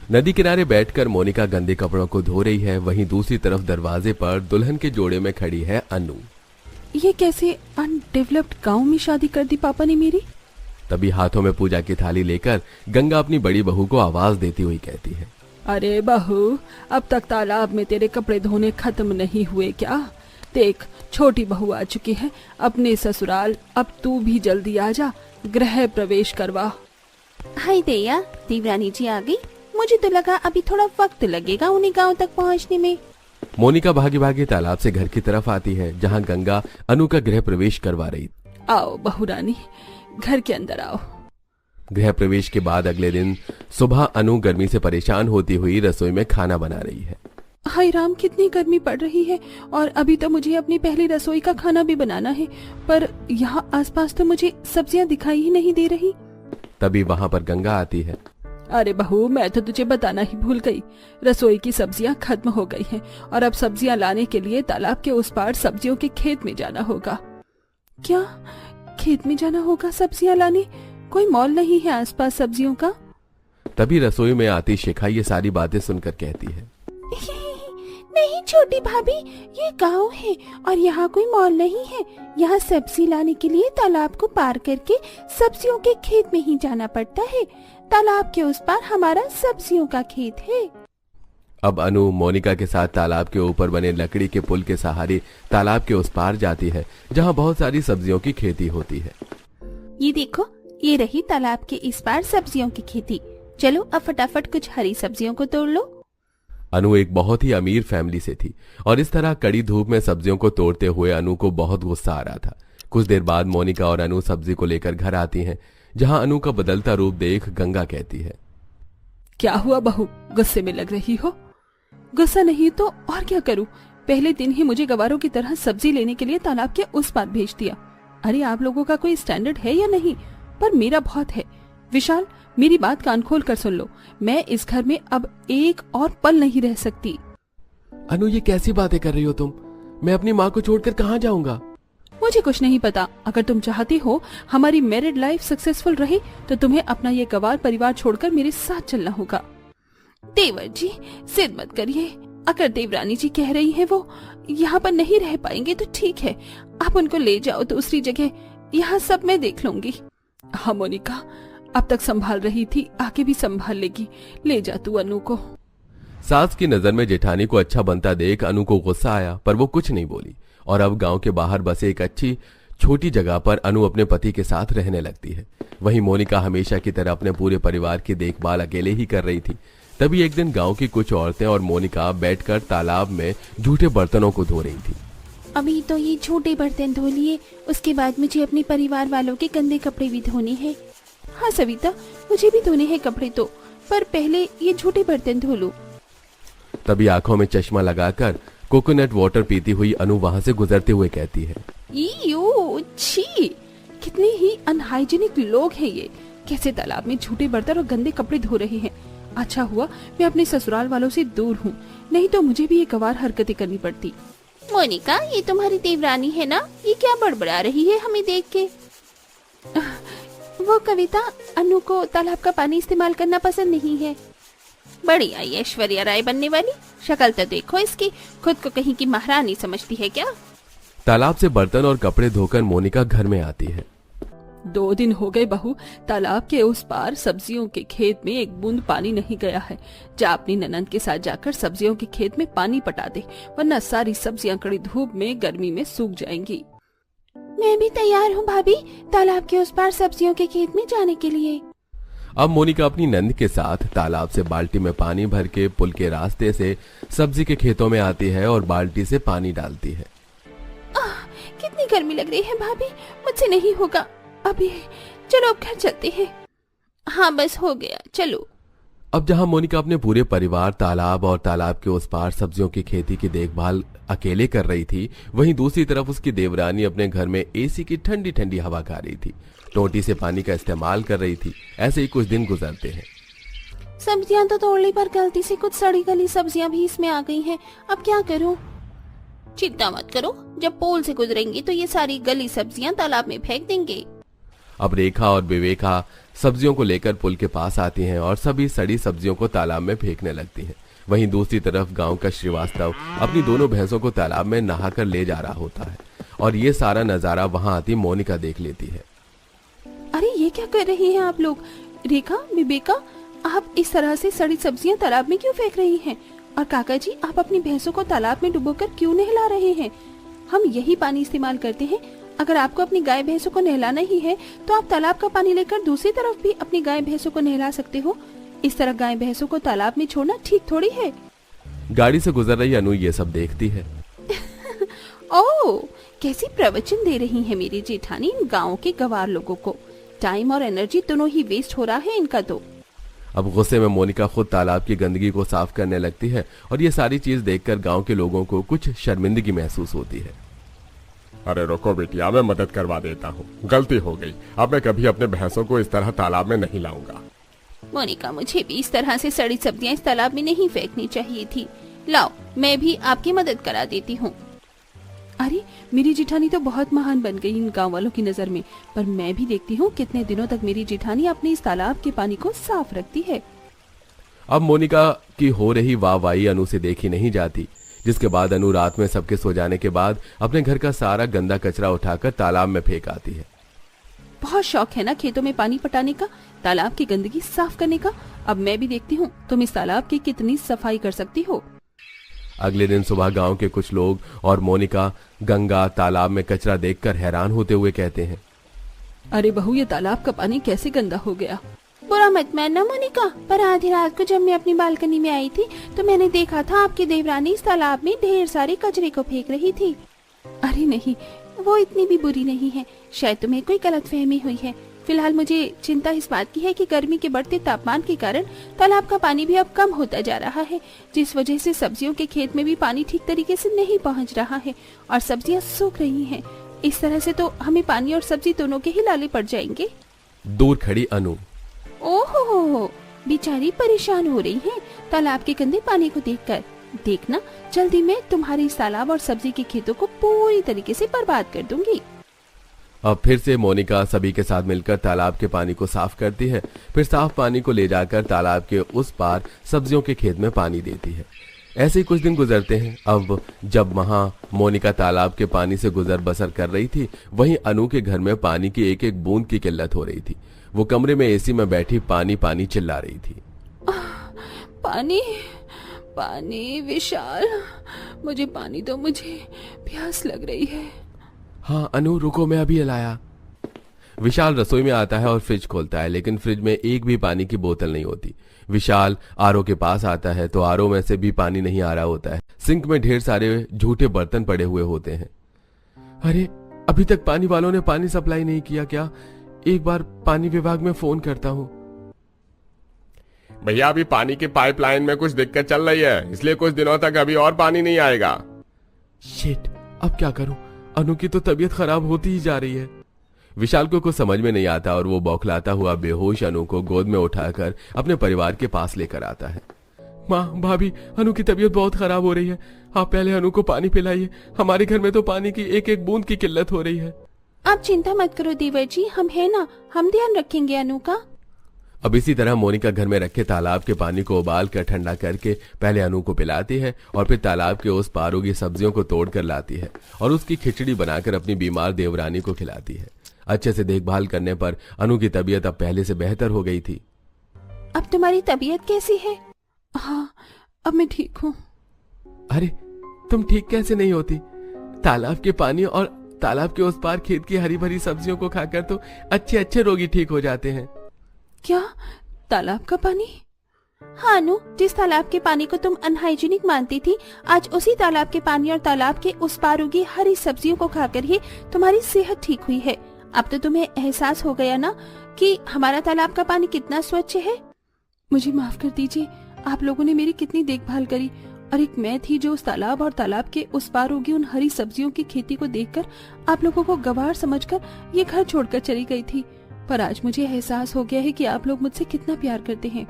नदी किनारे बैठकर मोनिका गंदे कपड़ों को धो रही है। वहीं दूसरी तरफ दरवाजे पर दुल्हन के जोड़े में खड़ी है अनु। ये कैसे अनडेवलप्ड गांव में शादी कर दी पापा ने मेरी। तभी हाथों में पूजा की थाली लेकर गंगा अपनी बड़ी बहू को आवाज देती हुई कहती है, अरे बहू, अब तक तालाब में तेरे कपड़े धोने खत्म नहीं हुए क्या? देख, छोटी बहू आ चुकी है अपने ससुराल, अब तू भी जल्दी आ जा, गृह प्रवेश करवा। हाय दैया, देवरानी जी आ गई। मुझे तो लगा अभी थोड़ा वक्त लगेगा उन्हें गांव तक पहुंचने में। मोनिका भागी भागी तालाब से घर की तरफ आती है, जहां गंगा अनु का गृह प्रवेश करवा रही। आओ बहू रानी, घर के अंदर आओ। गृह प्रवेश के बाद अगले दिन सुबह अनु गर्मी से परेशान होती हुई रसोई में खाना बना रही है। हाय राम, कितनी गर्मी पड़ रही है और अभी तो मुझे अपनी पहली रसोई का खाना भी बनाना है, पर यहाँ आसपास तो मुझे सब्जियाँ दिखाई ही नहीं दे रही। तभी वहाँ पर गंगा आती है। अरे बहू, मैं तो तुझे बताना ही भूल गई, रसोई की सब्जियाँ खत्म हो गई हैं और अब सब्जियाँ लाने के लिए तालाब के उस पार सब्जियों के खेत में जाना होगा। क्या खेत में जाना होगा सब्जियाँ लाने? कोई मॉल नहीं है आसपास सब्जियों का? तभी रसोई में आती शिखा ये सारी बातें सुनकर कहती है, नहीं छोटी भाभी, ये गांव है और यहाँ कोई मॉल नहीं है। यहाँ सब्जी लाने के लिए तालाब को पार करके सब्जियों के खेत में ही जाना पड़ता है। तालाब के उस पार हमारा सब्जियों का खेत है। अब अनु मोनिका के साथ तालाब के ऊपर बने लकड़ी के पुल के सहारे तालाब के उस पार जाती है, जहाँ बहुत सारी सब्जियों की खेती होती है। ये देखो, ये रही तालाब के इस पार सब्जियों की खेती। चलो अब फटाफट कुछ हरी सब्जियों को तोड़ लो। अनु एक बहुत ही अमीर फैमिली से थी और इस तरह कड़ी धूप में सब्जियों को तोड़ते हुए अनु को बहुत गुस्सा आ रहा था। कुछ देर बाद मोनिका और अनु सब्जी को लेकर घर आती हैं, जहां अनु का बदलता रूप देख गंगा कहती है, क्या हुआ बहू, गुस्से में लग रही हो? गुस्सा नहीं तो और क्या करूं? पहले दिन ही मुझे गवारों की तरह सब्जी लेने के लिए तालाब के उस पार भेज दिया। अरे आप लोगों का कोई स्टैंडर्ड है या नहीं? पर मेरा बहुत है। विशाल, मेरी बात कान खोल कर सुन लो, मैं इस घर में अब एक और पल नहीं रह सकती। अनु ये कैसी बातें कर रही हो तुम? मैं अपनी माँ को छोड़कर कहाँ जाऊंगा? मुझे कुछ नहीं पता। अगर तुम चाहती हो हमारी मैरिड लाइफ सक्सेसफुल रहे तो तुम्हें अपना ये गवार परिवार छोड़कर मेरे साथ चलना होगा। देवर जी, जिद मत करिए। अगर देवरानी जी कह रही है वो यहाँ पर नहीं रह पाएंगे तो ठीक है, आप उनको ले जाओ दूसरी जगह, यहाँ सब मैं देख लूंगी। हाँ मोनिका, अब तक संभाल रही थी, आगे भी संभाल लेगी। ले जा तू अनु को। सास की नजर में जेठानी को अच्छा बनता देख अनु को गुस्सा आया, पर वो कुछ नहीं बोली और अब गांव के बाहर बसे एक अच्छी छोटी जगह पर अनु अपने पति के साथ रहने लगती है। वहीं मोनिका हमेशा की तरह अपने पूरे परिवार की देखभाल अकेले ही कर रही थी। तभी एक दिन गांव की कुछ औरतें और मोनिका बैठकर तालाब में झूठे बर्तनों को धो रही थी। अभी तो ये झूठे बर्तन धो लिए, उसके बाद मुझे अपने परिवार वालों के गंदे कपड़े भी धोने हैं। हाँ सविता, मुझे भी धोने हैं कपड़े तो, पर पहले ये झूठे बर्तन धो लूं। तभी आंखों में चश्मा लगाकर कोकोनट वाटर पीती हुई अनु वहां से गुजरते हुए कहती है, यो छी, कितने ही अनहाइजीनिक लोग हैं ये। कैसे तालाब में झूठे बर्तन और गंदे कपड़े धो रहे हैं। अच्छा हुआ मैं अपने ससुराल वालों से दूर हूँ, नहीं तो मुझे भी ये गवार हरकतें करनी पड़ती। मोनिका, ये तुम्हारी देवरानी है ना? ये क्या बड़बड़ा रही है हमें देख के? वो कविता, अनु को तालाब का पानी इस्तेमाल करना पसंद नहीं है। बड़ी आई ऐश्वर्या राय बनने वाली, शक्ल तो देखो इसकी, खुद को कहीं की महारानी समझती है क्या? तालाब से बर्तन और कपड़े धोकर मोनिका घर में आती है। 2 दिन हो गए बहू, तालाब के उस पार सब्जियों के खेत में एक बूंद पानी नहीं गया है। जा अपनी ननंद के साथ जाकर सब्जियों के खेत में पानी पटा दे, वरना सारी सब्जियां कड़ी धूप में गर्मी में सूख जाएंगी। मैं भी तैयार हूँ भाभी, तालाब के उस पार सब्जियों के खेत में जाने के लिए। अब मोनिका अपनी नंद के साथ तालाब से बाल्टी में पानी भर के पुल के रास्ते से सब्जी के खेतों में आती है और बाल्टी से पानी डालती है। कितनी गर्मी लग रही है भाभी, मुझसे नहीं होगा अभी। चलो अब घर चलते हैं। हाँ बस हो गया, चलो। अब जहां मोनिका अपने पूरे परिवार तालाब और तालाब के उस पार सब्जियों की खेती की देखभाल अकेले कर रही थी, वहीं दूसरी तरफ उसकी देवरानी अपने घर में एसी की ठंडी ठंडी हवा खा रही थी, टोटी से पानी का इस्तेमाल कर रही थी। ऐसे ही कुछ दिन गुजरते हैं। सब्जियां तो तोड़ ली, पर गलती से कुछ सड़ी गली सब्जियां भी इसमें आ गई हैं। अब क्या करूं? चिंता मत करो, जब पोल से गुजरेंगी तो ये सारी गली सब्जियां तालाब में फेंक देंगे। अब रेखा और विवेका सब्जियों को लेकर पुल के पास आती हैं और सभी सड़ी सब्जियों को तालाब में फेंकने लगती हैं। वहीं दूसरी तरफ गांव का श्रीवास्तव अपनी दोनों भैंसों को तालाब में नहाकर ले जा रहा होता है और ये सारा नजारा वहां आती मोनिका देख लेती है। अरे ये क्या कर रही हैं आप लोग? रेखा, विवेका, आप इस तरह से सड़ी सब्जियां तालाब में क्यों फेंक रही हैं? और काका जी, आप अपनी भैंसों को तालाब में डुबोकर क्यों नहला रहे हैं? हम यही पानी इस्तेमाल करते हैं। अगर आपको अपनी गाय भैंसों को नहलाना ही है तो आप तालाब का पानी लेकर दूसरी तरफ भी अपनी गाय भैंसों को नहला सकते हो। इस तरह गाय भैंसों को तालाब में छोड़ना ठीक थोड़ी है। गाड़ी से गुजर रही अनु ये सब देखती है। ओह, कैसी प्रवचन दे रही है मेरी जेठानी इन गाँव के गंवार लोगों को। टाइम और एनर्जी दोनों ही वेस्ट हो रहा है इनका तो। अब गुस्से में मोनिका खुद तालाब की गंदगी को साफ करने लगती है और ये सारी चीज देखकर गांव के लोगों को कुछ शर्मिंदगी महसूस होती है। अरे रुको बेटिया, मैं मदद करवा देता हूँ, गलती हो गई। अब मैं कभी अपने भैंसों को इस तरह तालाब में नहीं लाऊंगा। मोनिका, मुझे भी इस तरह से सड़ी सब्जियां इस तालाब में नहीं फेंकनी चाहिए थी। लाओ, मैं भी आपकी मदद करा देती हूँ। अरे मेरी जेठानी तो बहुत महान बन गई इन गांव वालों की नजर में, पर मैं भी देखती हूँ कितने दिनों तक मेरी जेठानी अपने इस तालाब के पानी को साफ रखती है। अब मोनिका की हो रही वाहवाही अनु से देखी नहीं जाती, जिसके बाद अनु रात में सबके सो जाने के बाद अपने घर का सारा गंदा कचरा उठाकर तालाब में फेंक आती है। बहुत शौक है ना खेतों में पानी पटाने का, तालाब की गंदगी साफ करने का। अब मैं भी देखती हूँ तुम इस तालाब की कितनी सफाई कर सकती हो। अगले दिन सुबह गांव के कुछ लोग और मोनिका गंगा तालाब में कचरा देखकर हैरान होते हुए कहते हैं, अरे बहू, ये तालाब का पानी कैसे गंदा हो गया? बुरा मत मानना मोनिका, पर आधी रात को जब मैं अपनी बालकनी में आई थी तो मैंने देखा था आपकी देवरानी इस तालाब में ढेर सारे कचरे को फेंक रही थी। अरे नहीं, वो इतनी भी बुरी नहीं है, शायद तुम्हें कोई गलतफहमी हुई है। फिलहाल मुझे चिंता इस बात की है कि गर्मी के बढ़ते तापमान के कारण तालाब का पानी भी अब कम होता जा रहा है, जिस वजह से सब्जियों के खेत में भी पानी ठीक तरीके से नहीं पहुंच रहा है और सब्जियां सूख रही हैं। इस तरह से तो हमें पानी और सब्जी दोनों के ही लाले पड़ जाएंगे। दूर खड़ी अनु, ओहो, बेचारी परेशान हो रही है तालाब के गंदे पानी को देखकर। देखना, जल्दी मैं तुम्हारे इस तालाब और सब्जी के खेतों को पूरी तरीके से बर्बाद कर दूंगी। अब फिर से मोनिका सभी के साथ मिलकर तालाब के पानी को साफ करती है। फिर साफ पानी को ले जाकर तालाब के उस पार सब्जियों के खेत में पानी देती है। ऐसे ही कुछ दिन गुजरते हैं। अब जब वहां मोनिका तालाब के पानी से गुजर बसर कर रही थी, वहीं अनु के घर में पानी की एक एक बूंद की किल्लत हो रही थी। वो कमरे में एसी में बैठी पानी पानी चिल्ला रही थी। पानी पानी, विशाल, मुझे पानी दो, मुझे प्यास लग रही है। हाँ अनु, रुको, मैं अभी लाया। विशाल रसोई में आता है और फ्रिज खोलता है, लेकिन फ्रिज में एक भी पानी की बोतल नहीं होती। विशाल आरओ के पास आता है तो आरओ में से भी पानी नहीं आ रहा होता है। सिंक में ढेर सारे झूठे बर्तन पड़े हुए होते हैं। अरे, अभी तक पानी वालों ने पानी सप्लाई नहीं किया क्या? एक बार पानी विभाग में फोन करता हूँ। भैया, अभी पानी की पाइपलाइन में कुछ दिक्कत चल रही है, इसलिए कुछ दिनों तक अभी और पानी नहीं आएगा। शिट, अब क्या करूं? अनु की तो तबीयत खराब होती ही जा रही है। विशाल को कुछ समझ में नहीं आता और वो बौखलाता हुआ बेहोश अनु को गोद में उठाकर अपने परिवार के पास लेकर आता है। माँ, भाभी, अनु की तबीयत बहुत खराब हो रही है, आप पहले अनु को पानी पिलाइए। हमारे घर में तो पानी की एक एक बूंद की किल्लत हो रही है। आप चिंता मत करो देवर जी, हम है ना, हम ध्यान रखेंगे अनु का। अब इसी तरह मोनिका घर में रखे तालाब के पानी को उबाल कर ठंडा करके पहले अनु को पिलाती है और फिर तालाब के उस पार उगी सब्जियों को तोड़ कर लाती है और उसकी खिचड़ी बनाकर अपनी बीमार देवरानी को खिलाती है। अच्छे से देखभाल करने पर अनु की तबीयत अब पहले से बेहतर हो गई थी। अब तुम्हारी तबीयत कैसी है? हाँ, अब मैं ठीक हूँ। अरे, तुम ठीक कैसे नहीं होती? तालाब के पानी और तालाब के उस पार खेत की हरी भरी सब्जियों को खाकर तो अच्छे अच्छे रोगी ठीक हो जाते हैं। क्या, तालाब का पानी? हाँ अनु, जिस तालाब के पानी को तुम अनहाइजीनिक मानती थी, आज उसी तालाब के पानी और तालाब के उस पार उगी हरी सब्जियों को खाकर ही तुम्हारी सेहत ठीक हुई है। अब तो तुम्हें एहसास हो गया ना कि हमारा तालाब का पानी कितना स्वच्छ है। मुझे माफ कर दीजिए, आप लोगों ने मेरी कितनी देखभाल करी, और एक मैं थी जो उस तालाब और तालाब के उस पार उगी उन हरी सब्जियों की खेती को देखकर आप लोगों को गवार समझकर ये घर छोड़कर चली गई थी। पर आज मुझे एहसास हो गया है कि आप लोग मुझसे कितना प्यार करते हैं।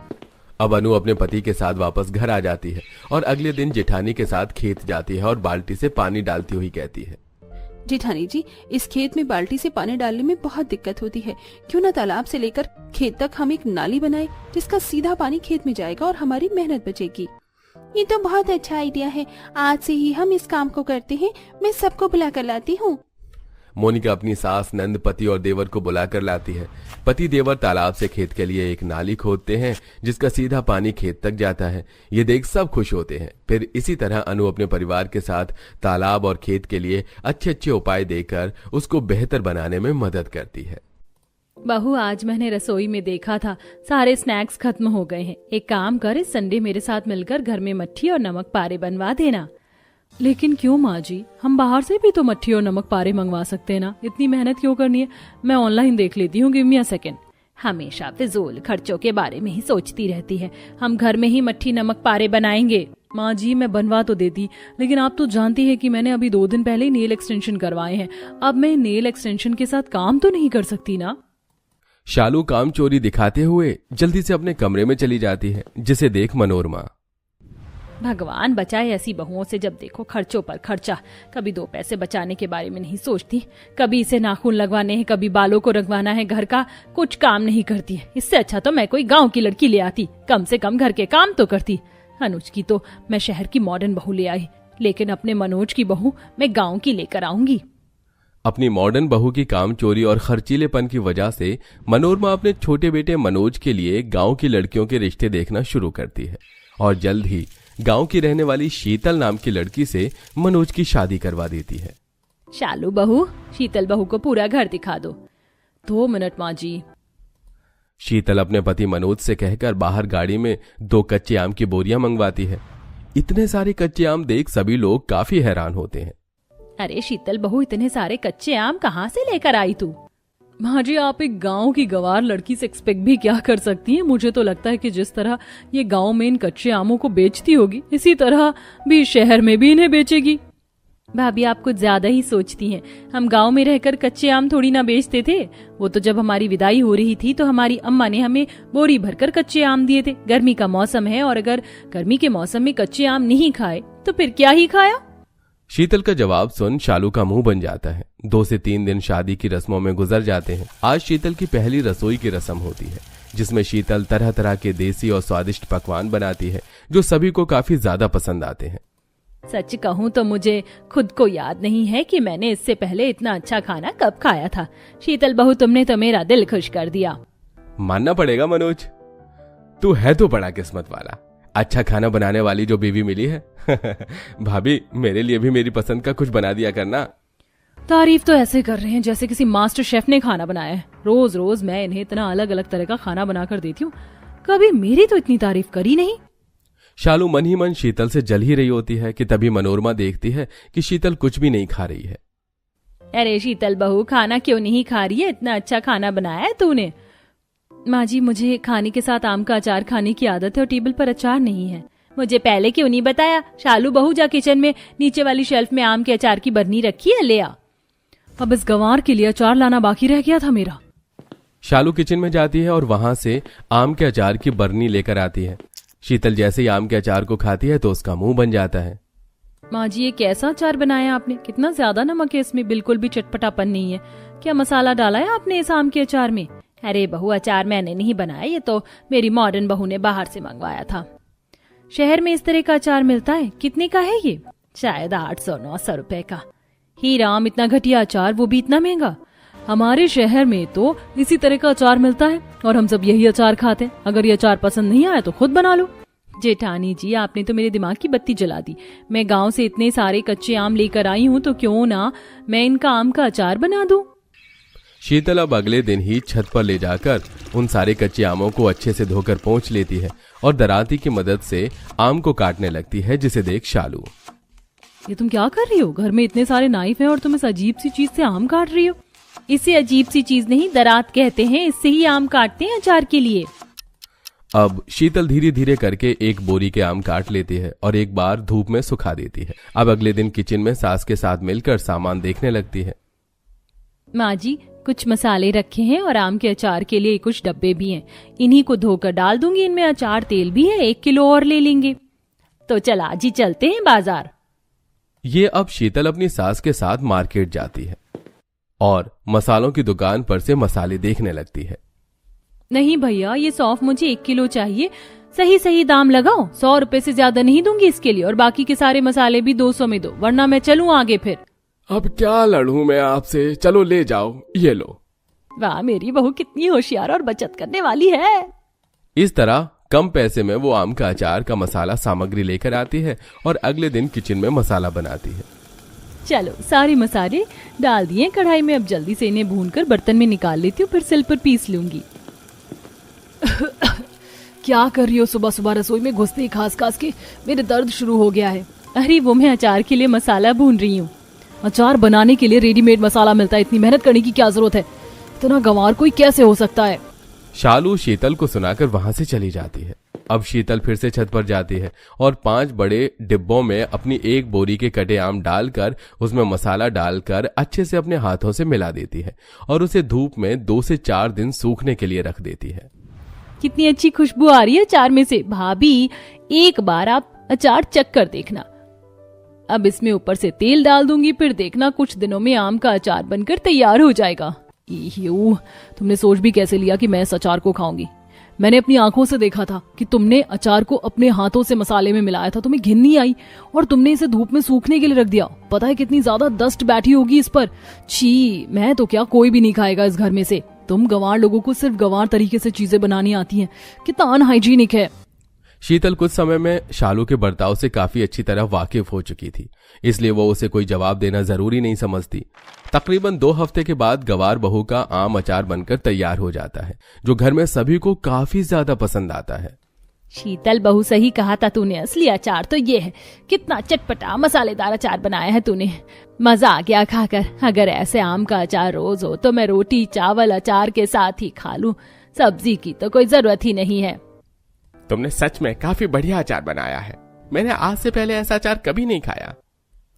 अब अनु अपने पति के साथ वापस घर आ जाती है और अगले दिन जेठानी के साथ खेत जाती है और बाल्टी से पानी डालती हुई कहती है, जेठानी जी, इस खेत में बाल्टी से पानी डालने में बहुत दिक्कत होती है। क्यों ना तालाब से लेकर खेत तक हम एक नाली बनाए जिसका सीधा पानी खेत में जाएगा और हमारी मेहनत बचेगी। ये तो बहुत अच्छा आइडिया है। आज से ही हम इस काम को करते हैं। मैं सबको बुला कर लाती हूँ। मोनिका अपनी सास, नंद, पति और देवर को बुलाकर लाती है। पति देवर तालाब से खेत के लिए एक नाली खोदते हैं जिसका सीधा पानी खेत तक जाता है। ये देख सब खुश होते हैं। फिर इसी तरह अनु अपने परिवार के साथ तालाब और खेत के लिए अच्छे अच्छे उपाय देकर उसको बेहतर बनाने में मदद करती है। बहू, आज मैंने रसोई में देखा था सारे स्नैक्स खत्म हो गए हैं। एक काम कर, इस संडे मेरे साथ मिलकर घर में मट्ठी और नमक पारे बनवा देना। लेकिन क्यों माँ जी, हम बाहर से भी तो मट्ठी और नमक पारे मंगवा सकते हैं ना, इतनी मेहनत क्यों करनी है? मैं ऑनलाइन देख लेती हूँ, गिव मी अ सेकेंड। हमेशा फिजूल खर्चों के बारे में ही सोचती रहती है। हम घर में ही मट्ठी नमक पारे बनाएंगे। माँ जी, मैं बनवा तो देती, लेकिन आप तो जानती है कि मैंने अभी 2 दिन पहले ही नेल एक्सटेंशन करवाए हैं। अब मैं नेल एक्सटेंशन के साथ काम तो नहीं कर सकती ना। शालू काम चोरी दिखाते हुए जल्दी से अपने कमरे में चली जाती है, जिसे देख मनोरमा। भगवान बचाए ऐसी बहुओं से, जब देखो खर्चों पर खर्चा। कभी 2 पैसे बचाने के बारे में नहीं सोचती, कभी इसे नाखून लगवाने हैं, कभी बालों को रंगवाना है, घर का कुछ काम नहीं करती है। इससे अच्छा तो मैं कोई गांव की लड़की ले आती, कम से कम घर के काम तो करती। अनुज की तो मैं शहर की मॉडर्न बहू ले आई, लेकिन अपने मनोज की बहू मैं गाँव की लेकर आऊंगी। अपनी मॉडर्न बहू की काम चोरी और खर्चीलेपन की वजह से मनोरमा अपने छोटे बेटे मनोज के लिए गांव की लड़कियों के रिश्ते देखना शुरू करती है और जल्द ही गांव की रहने वाली शीतल नाम की लड़की से मनोज की शादी करवा देती है। शालू बहू, शीतल बहू को पूरा घर दिखा दो। 2 मिनट माँ जी। शीतल अपने पति मनोज से कहकर बाहर गाड़ी में 2 कच्चे आम की बोरियां मंगवाती है। इतने सारे कच्चे आम देख सभी लोग काफी हैरान होते हैं। अरे शीतल बहू, इतने सारे कच्चे आम कहाँ से लेकर आई तू? माँ जी, आप एक गांव की गवार लड़की से एक्सपेक्ट भी क्या कर सकती हैं? मुझे तो लगता है कि जिस तरह ये गांव में इन कच्चे आमों को बेचती होगी, इसी तरह भी शहर में भी इन्हें बेचेगी। भाभी, आप कुछ ज्यादा ही सोचती हैं। हम गांव में रहकर कच्चे आम थोड़ी ना बेचते थे। वो तो जब हमारी विदाई हो रही थी तो हमारी अम्मा ने हमें बोरी भरकर कच्चे आम दिए थे। गर्मी का मौसम है और अगर गर्मी के मौसम में कच्चे आम नहीं खाए तो फिर क्या ही खाया? शीतल का जवाब सुन शालू का मुंह बन जाता है। 2 से 3 दिन शादी की रस्मों में गुजर जाते हैं। आज शीतल की पहली रसोई की रस्म होती है, जिसमें शीतल तरह तरह के देसी और स्वादिष्ट पकवान बनाती है जो सभी को काफी ज्यादा पसंद आते हैं। सच कहूँ तो मुझे खुद को याद नहीं है कि मैंने इससे पहले इतना अच्छा खाना कब खाया था। शीतल बहू, तुमने तो मेरा दिल खुश कर दिया। मानना पड़ेगा मनोज, तू है तो बड़ा किस्मत वाला। अच्छा खाना बनाने वाली जो बीवी मिली है। भाभी, मेरे लिए भी मेरी पसंद का कुछ बना दिया करना। तारीफ तो ऐसे कर रहे हैं जैसे किसी मास्टर शेफ ने खाना बनाया है। रोज रोज मैं इन्हें इतना अलग अलग तरह का खाना बनाकर देती हूँ, कभी मेरी तो इतनी तारीफ करी नहीं। शालू मन ही मन शीतल से जल ही रही होती है कि तभी मनोरमा देखती है कि शीतल कुछ भी नहीं खा रही है। अरे शीतल बहू, खाना क्यों नहीं खा रही है? इतना अच्छा खाना बनाया है तूने। माँ जी, मुझे खाने के साथ आम का अचार खाने की आदत है और टेबल पर अचार नहीं है। मुझे पहले क्यों नहीं बताया? शालू बहू, जा किचन में नीचे वाली शेल्फ में आम के अचार की बरनी रखी है, ले आ। अब इस गंवार के लिए अचार लाना बाकी रह गया था मेरा। शालू किचन में जाती है और वहां से आम के अचार की बरनी लेकर आती है। शीतल जैसे ही आम के अचार को खाती है तो उसका मुंह बन जाता है। माँ जी, ये कैसा अचार बनाया आपने? कितना ज्यादा नमक है इसमें, बिल्कुल भी चटपटापन नहीं है। क्या मसाला डाला है आपने इस आम के अचार में? अरे बहू, अचार मैंने नहीं बनाया, ये तो मेरी मॉडर्न बहू ने बाहर से मंगवाया था। शहर में इस तरह का अचार मिलता है? कितने का है ये? शायद 800-900 रुपए का। ही राम, इतना घटिया अचार, वो भी इतना महंगा। हमारे शहर में तो इसी तरह का अचार मिलता है और हम सब यही अचार खाते हैं। अगर ये अचार पसंद नहीं आया तो खुद बना लो। जेठानी जी, आपने तो मेरे दिमाग की बत्ती जला दी। मैं गांव से इतने सारे कच्चे आम लेकर आई हूँ, तो क्यों ना मैं इनका आम का अचार बना दूं। शीतल अब अगले दिन ही छत पर ले जाकर उन सारे कच्चे आमों को अच्छे से धोकर पोंछ लेती है और दराती की मदद से आम को काटने लगती है, जिसे देख शालू। ये तुम क्या कर रही हो? घर में इतने सारे नाइफ हैं और तुम इस अजीब सी चीज से आम काट रही हो। इसे अजीब सी चीज नहीं, दरात कहते हैं। इससे ही आम काटते हैं अचार के लिए। अब शीतल धीरे धीरे करके एक बोरी के आम काट लेती है और एक बार धूप में सुखा देती है। अब अगले दिन किचन में सास के साथ मिलकर सामान देखने लगती है। माँ जी, कुछ मसाले रखे हैं और आम के अचार के लिए कुछ डब्बे भी हैं। इन्हीं को धोकर डाल दूंगी। इनमें अचार तेल भी है, 1 किलो और ले लेंगे। तो चला जी, चलते हैं बाजार। ये अब शीतल अपनी सास के साथ मार्केट जाती है और मसालों की दुकान पर से मसाले देखने लगती है। नहीं भैया, ये सौंफ मुझे 1 किलो चाहिए। सही सही दाम लगाओ, 100 रुपए से ज्यादा नहीं दूंगी इसके लिए, और बाकी के सारे मसाले भी 200 में दो, वरना मैं चलूं आगे फिर। अब क्या लड़ूं मैं आपसे, चलो ले जाओ, ये लो। वाह, मेरी बहू कितनी होशियार और बचत करने वाली है। इस तरह कम पैसे में वो आम का अचार का मसाला सामग्री लेकर आती है और अगले दिन किचन में मसाला बनाती है। चलो, सारे मसाले डाल दिए कढ़ाई में, अब जल्दी से इन्हें भूनकर बर्तन में निकाल लेती हूँ, फिर सिल पर पीस लूंगी। क्या कर रही हो सुबह सुबह रसोई में घुसते ही खास खास के मेरे दर्द शुरू हो गया है। अरे वो मैं अचार के लिए मसाला भून रही हूँ। अचार बनाने के लिए रेडीमेड मसाला मिलता है, इतनी मेहनत करने की क्या जरूरत है। इतना गंवार कोई कैसे हो सकता है। शालू शीतल को सुनाकर वहां से चली जाती है। अब शीतल फिर से छत पर जाती है और 5 बड़े डिब्बों में अपनी 1 बोरी के कटे आम डालकर उसमें मसाला डालकर अच्छे से अपने हाथों से मिला देती है और उसे धूप में 2 से 4 दिन सूखने के लिए रख देती है। कितनी अच्छी खुशबू आ रही है अचार में से। भाभी, एक बार आप अचार चख कर देखना। अब इसमें ऊपर से तेल डाल दूंगी, फिर देखना कुछ दिनों में आम का अचार बनकर तैयार हो जाएगा। तुमने सोच भी कैसे लिया कि मैं इस अचार को खाऊंगी। मैंने अपनी आंखों से देखा था कि तुमने अचार को अपने हाथों से मसाले में मिलाया था, तुम्हें घिन नहीं आई और तुमने इसे धूप में सूखने के लिए रख दिया। पता है कितनी ज्यादा डस्ट बैठी होगी इस पर। छी, मैं तो क्या, कोई भी नहीं खाएगा इस घर में से। तुम गंवार लोगों को सिर्फ गंवार तरीके से चीजें बनानी आती हैं, कितना अनहाइजीनिक है। शीतल कुछ समय में शालू के बर्ताव से काफी अच्छी तरह वाकिफ हो चुकी थी, इसलिए वो उसे कोई जवाब देना जरूरी नहीं समझती। तकरीबन 2 हफ्ते के बाद गवार बहू का आम अचार बनकर तैयार हो जाता है, जो घर में सभी को काफी ज्यादा पसंद आता है। शीतल बहू, सही कहा था तूने, असली अचार तो ये है। कितना चटपटा मसालेदार अचार बनाया है तूने, मजा आ गया खाकर। अगर ऐसे आम का अचार रोज हो तो मैं रोटी चावल अचार के साथ ही खा लूं, सब्जी की तो कोई जरूरत ही नहीं है। तुमने सच में काफी बढ़िया अचार बनाया है, मैंने आज से पहले ऐसा अचार कभी नहीं खाया।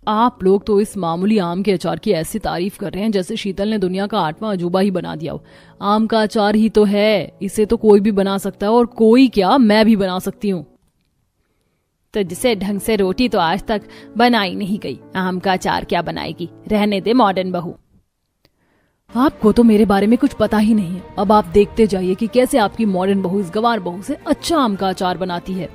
आप लोग तो इस मामूली आम के अचार की ऐसी तारीफ कर रहे हैं जैसे शीतल ने दुनिया का 8वां अजूबा ही बना दिया हो। आम का अचार ही तो है, इसे तो कोई भी बना सकता है, और कोई क्या, मैं भी बना सकती हूँ। तो जिसे ढंग से रोटी तो आज तक बनाई नहीं गई, आम का अचार क्या बनाएगी। रहने दे मॉडर्न बहू। आपको तो मेरे बारे में कुछ पता ही नहीं है। अब आप देखते जाइए कि कैसे आपकी मॉडर्न बहू इस गवार बहू से अच्छा आम का अचार बनाती है।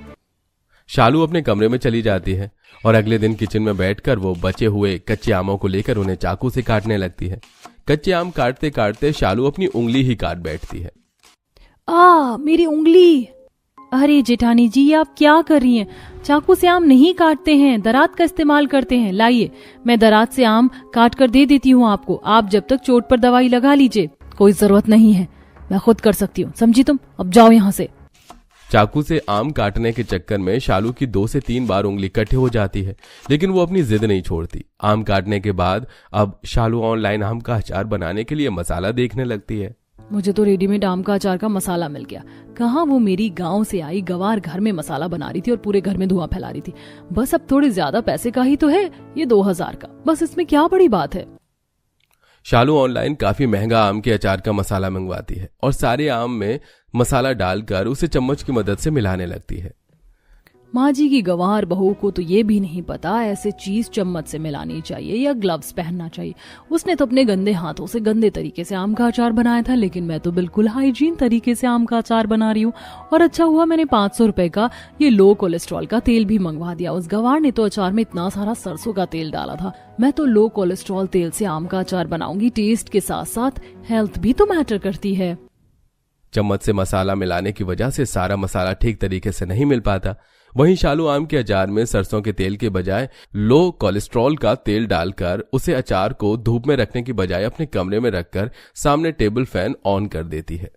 शालू अपने कमरे में चली जाती है और अगले दिन किचन में बैठकर वो बचे हुए कच्चे आमों को लेकर उन्हें चाकू से काटने लगती है। कच्चे आम काटते काटते शालू अपनी उंगली ही काट बैठती है। मेरी उंगली। अरे जेठानी जी, आप क्या कर रही हैं? चाकू से आम नहीं काटते हैं, दरात का इस्तेमाल करते हैं। लाइए, मैं दरात से आम काट कर दे देती हूँ आपको। आप जब तक चोट पर दवाई लगा लीजिए, कोई जरूरत नहीं है, मैं खुद कर सकती हूँ, समझी तुम? अब जाओ यहाँ से। चाकू से आम काटने के चक्कर में शालू की 2 से 3 बार उंगली कटे हो जाती है, लेकिन वो अपनी जिद नहीं छोड़ती। आम काटने के बाद अब शालू ऑनलाइन आम का अचार बनाने के लिए मसाला देखने लगती है। मुझे तो रेडीमेड आम का अचार का मसाला मिल गया। कहाँ वो मेरी गांव से आई गवार घर में मसाला बना रही थी और पूरे घर में धुआं फैला रही थी। बस अब थोड़े ज्यादा पैसे का ही तो है, ये 2000 का, बस इसमें क्या बड़ी बात है। शालू ऑनलाइन काफी महंगा आम के अचार का मसाला मंगवाती है और सारे आम में मसाला डालकर उसे चम्मच की मदद से मिलाने लगती है। माँ जी की गंवार बहू को तो ये भी नहीं पता ऐसे चीज चम्मच से मिलानी चाहिए या ग्लव्स पहनना चाहिए। उसने तो अपने गंदे हाथों से गंदे तरीके से आम का अचार बनाया था, लेकिन मैं तो बिल्कुल हाइजीन तरीके से आम का अचार बना रही हूँ। और अच्छा हुआ मैंने 500 रुपए का ये लो कोलेस्ट्रॉल का तेल भी मंगवा दिया। उस गंवार ने तो अचार में इतना सारा सरसों का तेल डाला था। मैं तो लो कोलेस्ट्रॉल तेल से आम का अचार बनाऊंगी। टेस्ट के साथ साथ हेल्थ भी तो मैटर करती है। चम्मच से मसाला मिलाने की वजह से सारा मसाला ठीक तरीके से नहीं मिल पाता। वहीं शालू आम के अचार में सरसों के तेल के बजाय लो कोलेस्ट्रॉल का तेल डालकर उसे अचार को धूप में रखने की बजाय अपने कमरे में रखकर सामने टेबल फैन ऑन कर देती है।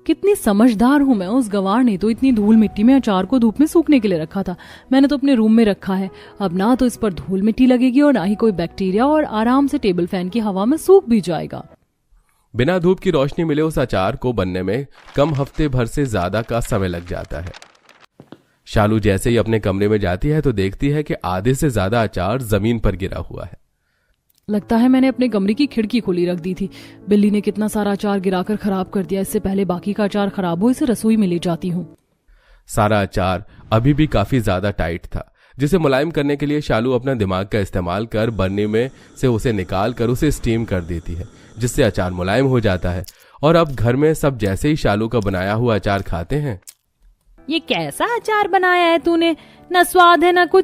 कितनी समझदार हूँ मैं। उस गंवार ने तो इतनी धूल मिट्टी में अचार को धूप में सूखने के लिए रखा था। मैंने तो अपने रूम में रखा है। अब ना तो इस पर धूल मिट्टी लगेगी और ना ही कोई बैक्टीरिया, और आराम से टेबल फैन की हवा में सूख भी जाएगा। बिना धूप की रोशनी मिले उस अचार को बनने में कम हफ्ते भर से ज्यादा का समय लग जाता है। शालू जैसे ही अपने कमरे में जाती है तो देखती है कि आधे से ज्यादा अचार जमीन पर गिरा हुआ है। लगता है मैंने अपने कमरे की खिड़की खुली रख दी थी। बिल्ली ने कितना सारा अचार गिराकर खराब कर दिया। इससे पहले बाकी का अचार खराब हो इसे रसोई में ले जाती हूँ। सारा अचार अभी भी काफी ज्यादा टाइट था, जिसे मुलायम करने के लिए शालू अपना दिमाग का इस्तेमाल कर बर्नी में से उसे निकाल कर उसे स्टीम कर देती है, जिससे अचार मुलायम हो जाता है। और अब घर में सब जैसे ही शालू का बनाया हुआ अचार खाते हैं। ये कैसा अचार बनाया है तूने, न स्वाद है न कुछ।